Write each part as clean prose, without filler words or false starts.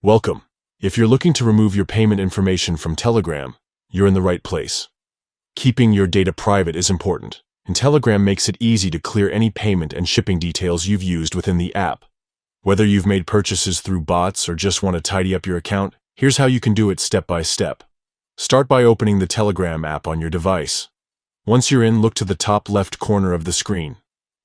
Welcome. If you're looking to remove your payment information from Telegram, you're in the right place. Keeping your data private is important, and Telegram makes it easy to clear any payment and shipping details you've used within the app. Whether you've made purchases through bots or just want to tidy up your account, here's how you can do it step by step. Start by opening the Telegram app on your device. Once you're in, look to the top left corner of the screen.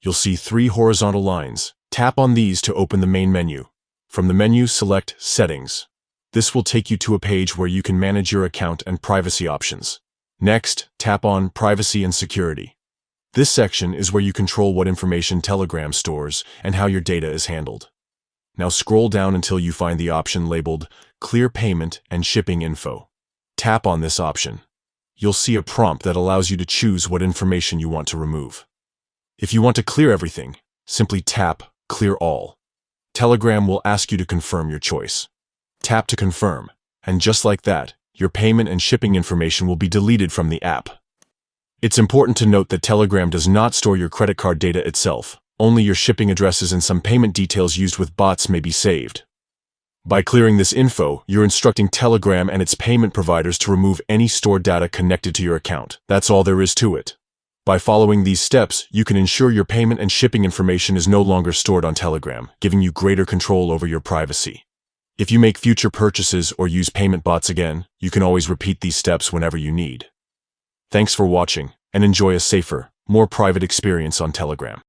You'll see 3 horizontal lines. Tap on these to open the main menu. From the menu, select Settings. This will take you to a page where you can manage your account and privacy options. Next, tap on Privacy and Security. This section is where you control what information Telegram stores and how your data is handled. Now scroll down until you find the option labeled Clear Payment and Shipping Info. Tap on this option. You'll see a prompt that allows you to choose what information you want to remove. If you want to clear everything, simply tap Clear All. Telegram will ask you to confirm your choice. Tap to confirm, and just like that, your payment and shipping information will be deleted from the app. It's important to note that Telegram does not store your credit card data itself. Only your shipping addresses and some payment details used with bots may be saved. By clearing this info, you're instructing Telegram and its payment providers to remove any stored data connected to your account. That's all there is to it. By following these steps, you can ensure your payment and shipping information is no longer stored on Telegram, giving you greater control over your privacy. If you make future purchases or use payment bots again, you can always repeat these steps whenever you need. Thanks for watching, and enjoy a safer, more private experience on Telegram.